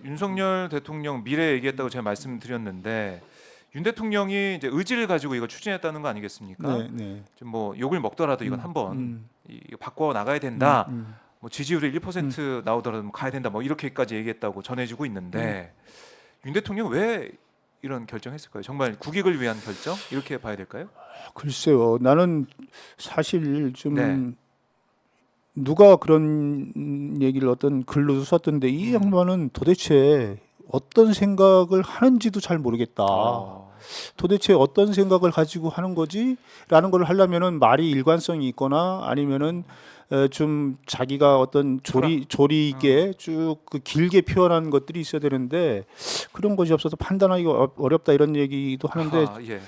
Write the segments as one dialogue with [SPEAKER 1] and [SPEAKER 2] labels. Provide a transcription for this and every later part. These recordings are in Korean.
[SPEAKER 1] 윤석열 대통령 미래 얘기했다고 제가 말씀드렸는데 윤 대통령이 이제 의지를 가지고 이거 추진했다는 거 아니겠습니까?
[SPEAKER 2] 네, 네.
[SPEAKER 1] 좀 뭐 욕을 먹더라도 이건
[SPEAKER 2] 음,
[SPEAKER 1] 한번
[SPEAKER 2] 음,
[SPEAKER 1] 이거 바꿔 나가야 된다.
[SPEAKER 2] 음.
[SPEAKER 1] 뭐 지지율이
[SPEAKER 2] 음.
[SPEAKER 1] 1% 나오더라도 뭐 가야 된다. 뭐 이렇게까지 얘기했다고 전해지고 있는데 윤 대통령 왜 이런 결정했을까요? 정말 국익을 위한 결정 이렇게 봐야 될까요?
[SPEAKER 2] 글쎄요. 나는 사실
[SPEAKER 1] 네.
[SPEAKER 2] 좀 누가 그런 얘기를 어떤 글로도 썼던데 이
[SPEAKER 1] 음.
[SPEAKER 2] 양반은 도대체 어떤 생각을 하는지도 잘 모르겠다.
[SPEAKER 1] 어.
[SPEAKER 2] 도대체 어떤 생각을 가지고 하는 거지? 라는 걸 하려면은 말이 일관성이 있거나 아니면은 좀 자기가 어떤 조리 있게 쭉 그 길게 표현한 것들이 있어야 되는데 그런 것이 없어서 판단하기가 어렵다 이런 얘기도 하는데
[SPEAKER 1] 아하, 예.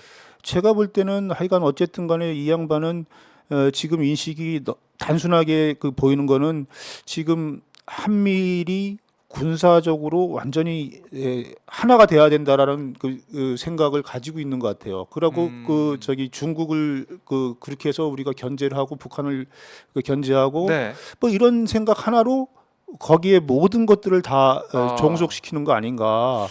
[SPEAKER 2] 제가 볼 때는 하여간 어쨌든 간에 이 양반은 지금 인식이 단순하게 그 보이는 거는 지금 한미일이 군사적으로 완전히 하나가 돼야 된다라는 그 생각을 가지고 있는 것 같아요. 그러고 그 저기 중국을 그렇게 해서 우리가 견제를 하고 북한을 견제하고
[SPEAKER 1] 네.
[SPEAKER 2] 뭐 이런 생각 하나로 거기에 모든 것들을 다
[SPEAKER 1] 아.
[SPEAKER 2] 종속시키는 거 아닌가.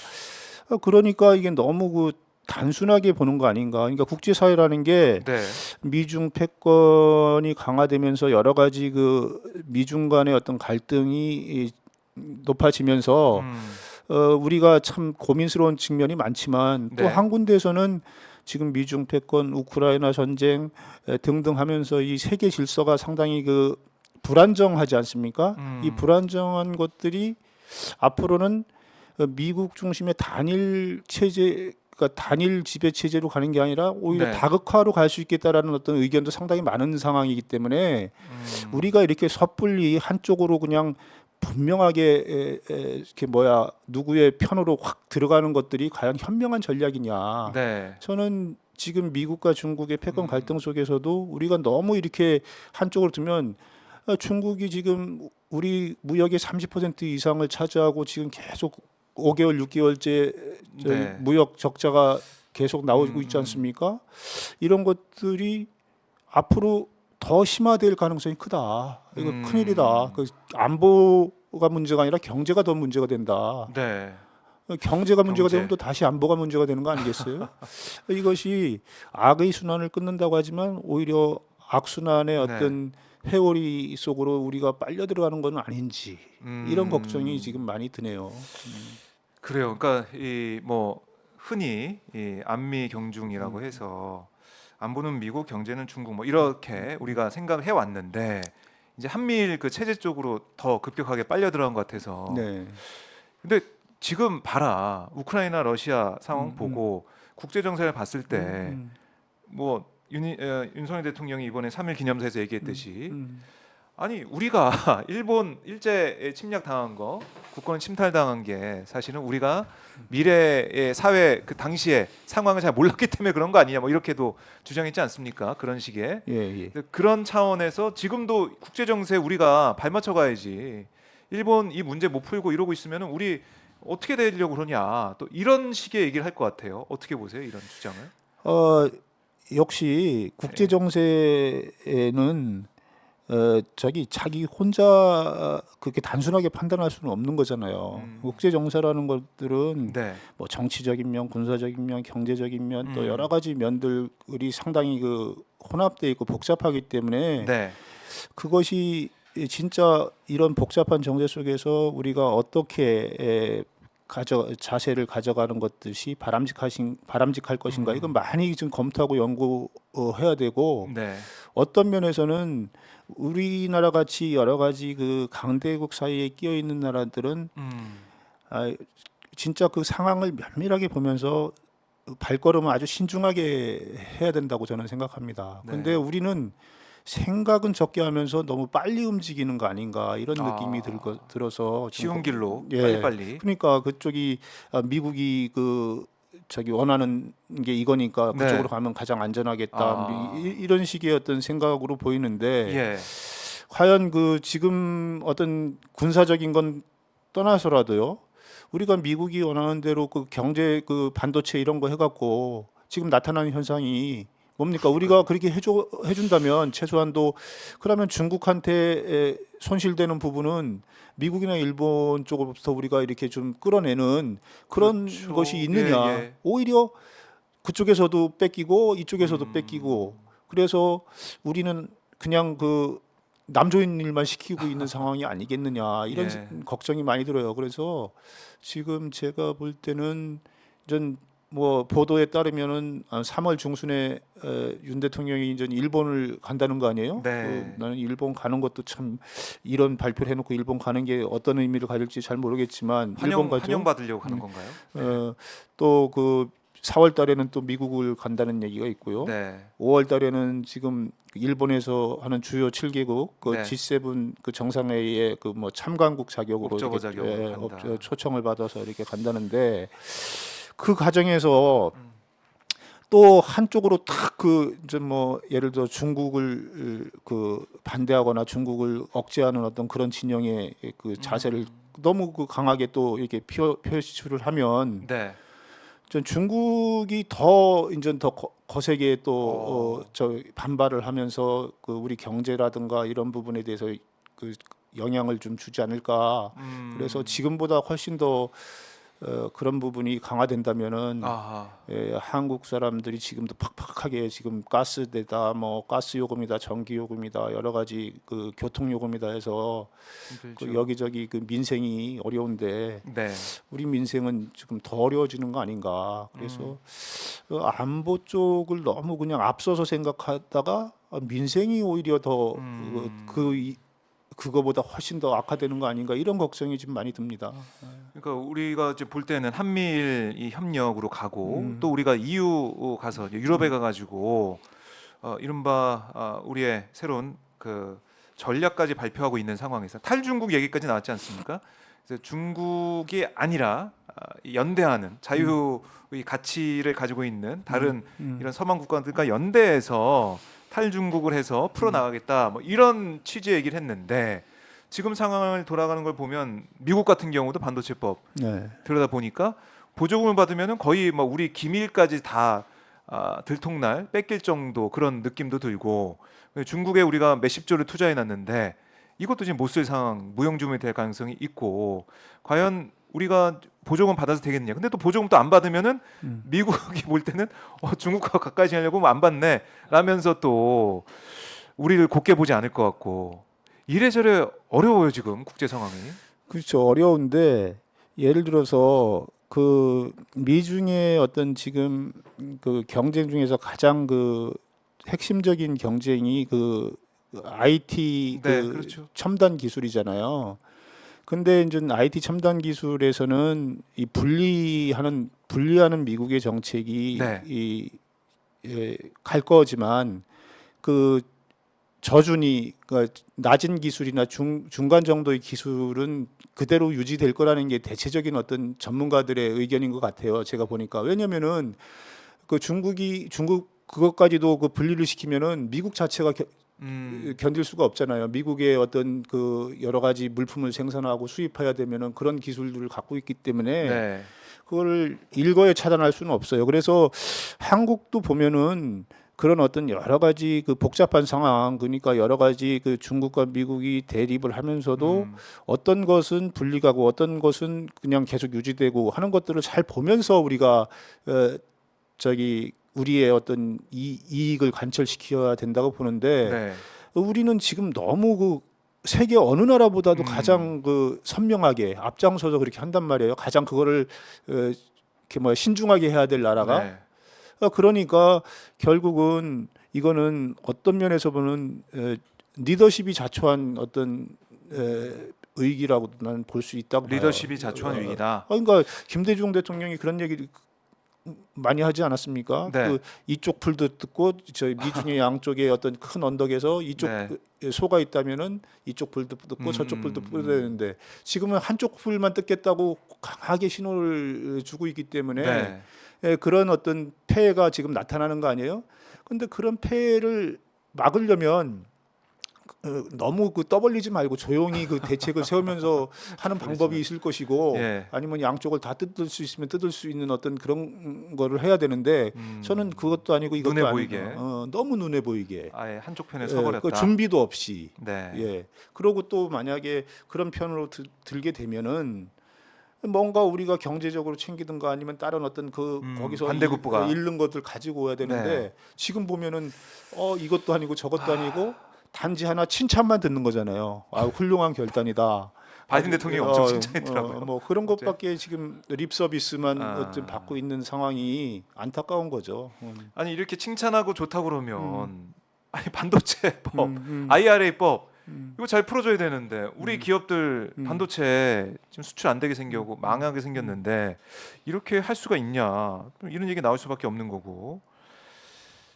[SPEAKER 2] 그러니까 이게 너무 그 단순하게 보는 거 아닌가. 그러니까 국제사회라는 게
[SPEAKER 1] 네.
[SPEAKER 2] 미중 패권이 강화되면서 여러 가지 그 미중 간의 어떤 갈등이 높아지면서
[SPEAKER 1] 음.
[SPEAKER 2] 우리가 참 고민스러운 측면이 많지만 또
[SPEAKER 1] 네.
[SPEAKER 2] 한 군데에서는 지금 미중 패권, 우크라이나 전쟁 등등 하면서 이 세계 질서가 상당히 그 불안정하지 않습니까? 이 불안정한 것들이 앞으로는 미국 중심의 단일 체제, 그러니까 단일 지배 체제로 가는 게 아니라 오히려
[SPEAKER 1] 네.
[SPEAKER 2] 다극화로 갈 수 있겠다라는 어떤 의견도 상당히 많은 상황이기 때문에 우리가 이렇게 섣불리 한쪽으로 그냥 분명하게 이렇게 누구의 편으로 확 들어가는 것들이 과연 현명한 전략이냐?
[SPEAKER 1] 네.
[SPEAKER 2] 저는 지금 미국과 중국의 패권 갈등 속에서도 우리가 너무 이렇게 한쪽으로 두면 중국이 지금 우리 무역의 30% 이상을 차지하고 지금 계속 5개월, 6개월째
[SPEAKER 1] 네.
[SPEAKER 2] 무역 적자가 계속 나오고 있지 않습니까? 이런 것들이 앞으로 더 심화될 가능성이 크다. 이거 큰일이다. 그 안보가 문제가 아니라 경제가 더 문제가 된다.
[SPEAKER 1] 네.
[SPEAKER 2] 경제가 문제가
[SPEAKER 1] 경제.
[SPEAKER 2] 되면 또 다시 안보가 문제가 되는 거 아니겠어요? 이것이 악의 순환을 끊는다고 하지만 오히려 악순환의 어떤 회오리 속으로 우리가 빨려 들어가는 건 아닌지 이런 걱정이 지금 많이 드네요.
[SPEAKER 1] 그래요. 그러니까 이 뭐 흔히 이 안미 경중이라고 해서 안보는 미국, 경제는 중국 뭐 이렇게 우리가 생각해 왔는데 이제 한미일 그 체제 쪽으로 더 급격하게 빨려 들어간 것 같아서.
[SPEAKER 2] 네.
[SPEAKER 1] 근데 지금 봐라. 우크라이나 러시아 상황 보고 국제 정세를 봤을 때 뭐 윤석열 대통령이 이번에 3.1 기념사에서 얘기했듯이 아니 우리가 일본 일제에 침략 당한 거 국권 침탈 당한 게 사실은 우리가 미래의 사회 그 당시에 상황을 잘 몰랐기 때문에 그런 거 아니냐 뭐 이렇게도 주장했지 않습니까? 그런 식의
[SPEAKER 2] 예, 예.
[SPEAKER 1] 그런 차원에서 지금도 국제 정세 우리가 발맞춰 가야지. 일본 이 문제 못 풀고 이러고 있으면은 우리 어떻게 되려고 그러냐 또 이런 식의 얘기를 할 것 같아요. 어떻게 보세요 이런 주장을?
[SPEAKER 2] 역시 국제 정세에는 자기 혼자 그렇게 단순하게 판단할 수는 없는 거잖아요. 국제 정세라는 것들은
[SPEAKER 1] 네.
[SPEAKER 2] 뭐 정치적인 면, 군사적인 면, 경제적인 면 또 여러 가지 면들이 상당히 그 혼합되어 있고 복잡하기 때문에
[SPEAKER 1] 네.
[SPEAKER 2] 그것이 진짜 이런 복잡한 정세 속에서 우리가 어떻게 자세를 가져가는 것듯이 바람직할 것인가 이건 많이 좀 검토하고 연구해야 되고
[SPEAKER 1] 네.
[SPEAKER 2] 어떤 면에서는 우리나라 같이 여러 가지 그 강대국 사이에 끼어 있는 나라들은 진짜 그 상황을 면밀하게 보면서 발걸음을 아주 신중하게 해야 된다고 저는 생각합니다.
[SPEAKER 1] 네.
[SPEAKER 2] 근데 우리는 생각은 적게 하면서 너무 빨리 움직이는 거 아닌가 이런 느낌이 들어서 좀
[SPEAKER 1] 쉬운 길로
[SPEAKER 2] 예.
[SPEAKER 1] 빨리빨리.
[SPEAKER 2] 그러니까 그쪽이 미국이 원하는 게 이거니까
[SPEAKER 1] 네.
[SPEAKER 2] 그쪽으로 가면 가장 안전하겠다 이런 식의 어떤 생각으로 보이는데
[SPEAKER 1] 예.
[SPEAKER 2] 과연 그 지금 어떤 군사적인 건 떠나서라도요 우리가 미국이 원하는 대로 그 경제 그 반도체 이런 거 해갖고 지금 나타나는 현상이 뭡니까? 우리가 그렇게 해준다면 최소한도 그러면 중국한테 손실되는 부분은 미국이나 일본 쪽으로부터 우리가 이렇게 좀 끌어내는 그런
[SPEAKER 1] 그렇죠.
[SPEAKER 2] 것이 있느냐?
[SPEAKER 1] 예, 예.
[SPEAKER 2] 오히려 그쪽에서도 뺏기고 이쪽에서도
[SPEAKER 1] 음.
[SPEAKER 2] 뺏기고 그래서 우리는 그냥 그 남조인 일만 시키고 있는 상황이 아니겠느냐 이런
[SPEAKER 1] 예.
[SPEAKER 2] 걱정이 많이 들어요. 그래서 지금 제가 볼 때는 전 뭐 보도에 따르면은 3월 중순에 윤 대통령이 이제 일본을 간다는 거 아니에요?
[SPEAKER 1] 네.
[SPEAKER 2] 나는 일본 가는 것도 참 이런 발표를 해놓고 일본 가는 게 어떤 의미를 가질지 잘 모르겠지만 일본 가죠.
[SPEAKER 1] 환영 받으려고 가는 건가요?
[SPEAKER 2] 또 그 4월 달에는 또 미국을 간다는 얘기가 있고요.
[SPEAKER 1] 네.
[SPEAKER 2] 5월 달에는 지금 일본에서 하는 주요 7개국 그
[SPEAKER 1] 네.
[SPEAKER 2] G7 그 정상회의에 그 뭐 참관국 자격으로
[SPEAKER 1] 옵저버
[SPEAKER 2] 이렇게,
[SPEAKER 1] 자격으로 간다.
[SPEAKER 2] 초청을 받아서 이렇게 간다는데 그 과정에서 또 한쪽으로 딱 그 이제 뭐 예를 들어 중국을 그 반대하거나 중국을 억제하는 어떤 그런 진영의 그 자세를 너무 그 강하게 또 이렇게 표시를 하면
[SPEAKER 1] 네.
[SPEAKER 2] 전 중국이 더 이제 더 거세게 또 저 반발을 하면서 그 우리 경제라든가 이런 부분에 대해서 그 영향을 좀 주지 않을까. 그래서 지금보다 훨씬 더 그런 부분이 강화된다면은
[SPEAKER 1] 아하.
[SPEAKER 2] 한국 사람들이 지금도 팍팍하게 지금 가스대다 뭐 가스 요금이다 전기 요금이다 여러 가지 그 교통 요금이다 해서
[SPEAKER 1] 힘들죠.
[SPEAKER 2] 그 여기저기 그 민생이 어려운데
[SPEAKER 1] 네.
[SPEAKER 2] 우리 민생은 지금 더 어려워지는 거 아닌가. 그래서 안보 쪽을 너무 그냥 앞서서 생각하다가 민생이 오히려 더 그거보다 훨씬 더 악화되는 거 아닌가 이런 걱정이 지금 많이 듭니다.
[SPEAKER 1] 그러니까 우리가 이제 볼 때는 한미일 이 협력으로 가고 또 우리가 EU 가서 이제 유럽에 가가지고 이른바 우리의 새로운 그 전략까지 발표하고 있는 상황에서 탈중국 얘기까지 나왔지 않습니까? 그래서 중국이 아니라 연대하는 자유의 가치를 가지고 있는 다른 이런 서방 국가들과 연대해서 탈중국을 해서 풀어나가겠다 뭐 이런 취지의 얘기를 했는데 지금 상황을 돌아가는 걸 보면 미국 같은 경우도 반도체법
[SPEAKER 2] 네.
[SPEAKER 1] 들여다 보니까 보조금을 받으면은 거의 뭐 우리 기밀까지 다 들통날 뺏길 정도 그런 느낌도 들고 중국에 우리가 몇십조를 투자해 놨는데 이것도 지금 못 쓸 상황 무용지물이 될 가능성이 있고 과연 우리가 보조금 받아서 되겠느냐. 근데 또 보조금 또 안 받으면은 미국이 볼 때는 중국과 가까이 지내려고 안 받네 라면서 또 우리를 곱게 보지 않을 것 같고 이래저래 어려워요 지금 국제 상황이.
[SPEAKER 2] 그렇죠. 어려운데 예를 들어서 그 미중의 어떤 지금 그 경쟁 중에서 가장 그 핵심적인 경쟁이 그 IT
[SPEAKER 1] 네,
[SPEAKER 2] 그
[SPEAKER 1] 그렇죠.
[SPEAKER 2] 첨단 기술이잖아요. 근데 이제 IT 첨단 기술에서는 이 분리하는 미국의 정책이
[SPEAKER 1] 네.
[SPEAKER 2] 갈 거지만 그 저준이 그러니까 낮은 기술이나 중간 정도의 기술은 그대로 유지될 거라는 게 대체적인 어떤 전문가들의 의견인 것 같아요. 제가 보니까 왜냐면은 그 중국 그것까지도 그 분리를 시키면은 미국 자체가 견딜 수가 없잖아요. 미국의 어떤 그 여러 가지 물품을 생산하고 수입해야 되면은 그런 기술들을 갖고 있기 때문에
[SPEAKER 1] 네.
[SPEAKER 2] 그걸 일거에 차단할 수는 없어요. 그래서 한국도 보면은 그런 어떤 여러 가지 그 복잡한 상황, 그러니까 여러 가지 그 중국과 미국이 대립을 하면서도 어떤 것은 분리가고 어떤 것은 그냥 계속 유지되고 하는 것들을 잘 보면서 우리가 우리의 어떤 이익을 관철시켜야 된다고 보는데
[SPEAKER 1] 네.
[SPEAKER 2] 우리는 지금 너무 그 세계 어느 나라보다도 가장 그 선명하게 앞장서서 그렇게 한단 말이에요. 가장 그거를 이렇게 뭐 신중하게 해야 될 나라가.
[SPEAKER 1] 네.
[SPEAKER 2] 그러니까 결국은 이거는 어떤 면에서 보면 리더십이 자초한 어떤 위기라고 나는 볼 수 있다고 봐요.
[SPEAKER 1] 리더십이 자초한 위기다.
[SPEAKER 2] 그러니까 김대중 대통령이 그런 얘기 많이 하지 않았습니까?
[SPEAKER 1] 네.
[SPEAKER 2] 그 이쪽 풀도 뜯고 저희 미중의 양쪽에 어떤 큰 언덕에서 이쪽
[SPEAKER 1] 네.
[SPEAKER 2] 소가 있다면은 이쪽 풀도 뜯고 저쪽 풀도 뜯어야 되는데 지금은 한쪽 풀만 뜯겠다고 강하게 신호를 주고 있기 때문에 그런 어떤 폐해가 지금 나타나는 거 아니에요? 근데 그런 폐해를 막으려면 너무 그 떠벌리지 말고 조용히 그 대책을 세우면서 하는 방법이 있을 것이고
[SPEAKER 1] 예.
[SPEAKER 2] 아니면 양쪽을 다 뜯을 수 있으면 뜯을 수 있는 어떤 그런 거를 해야 되는데 저는 그것도 아니고 이것도
[SPEAKER 1] 눈에
[SPEAKER 2] 아니고
[SPEAKER 1] 보이게.
[SPEAKER 2] 너무 눈에 보이게
[SPEAKER 1] 아예 한쪽 편에
[SPEAKER 2] 그
[SPEAKER 1] 서버렸다.
[SPEAKER 2] 준비도 없이
[SPEAKER 1] 네.
[SPEAKER 2] 예 그러고 또 만약에 그런 편으로 들게 되면은 뭔가 우리가 경제적으로 챙기든가 아니면 다른 어떤 그 거기서
[SPEAKER 1] 반대급부가.
[SPEAKER 2] 잃는 것들 가지고 와야 되는데
[SPEAKER 1] 네.
[SPEAKER 2] 지금 보면은 이것도 아니고 저것도 아니고 단지 하나 칭찬만 듣는 거잖아요. 아 훌륭한 결단이다.
[SPEAKER 1] 바이든 대통령이 엄청 칭찬했더라고요.
[SPEAKER 2] 뭐 그런
[SPEAKER 1] 어제.
[SPEAKER 2] 것밖에 지금 립 서비스만
[SPEAKER 1] 아.
[SPEAKER 2] 받고 있는 상황이 안타까운 거죠.
[SPEAKER 1] 아니 이렇게 칭찬하고 좋다고 그러면 아니 반도체법,
[SPEAKER 2] 음.
[SPEAKER 1] IRA법 이거 잘 풀어줘야 되는데 우리 기업들
[SPEAKER 2] 음.
[SPEAKER 1] 반도체 지금 수출 안 되게 생겨고 망하게 생겼는데 이렇게 할 수가 있냐? 이런 얘기 나올 수밖에 없는 거고.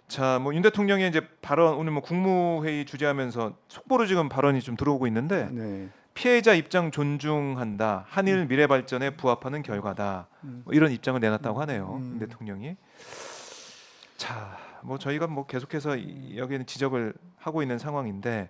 [SPEAKER 1] 자, 뭐 윤 대통령의 이제 발언 오늘 뭐 국무회의 주재하면서 속보로 지금 발언이 좀 들어오고 있는데
[SPEAKER 2] 네.
[SPEAKER 1] 피해자 입장 존중한다. 한일 미래 발전에 부합하는 결과다. 뭐 이런 입장을 내놨다고 하네요. 윤 대통령이. 자, 뭐 저희가 뭐 계속해서 여기에는 지적을 하고 있는 상황인데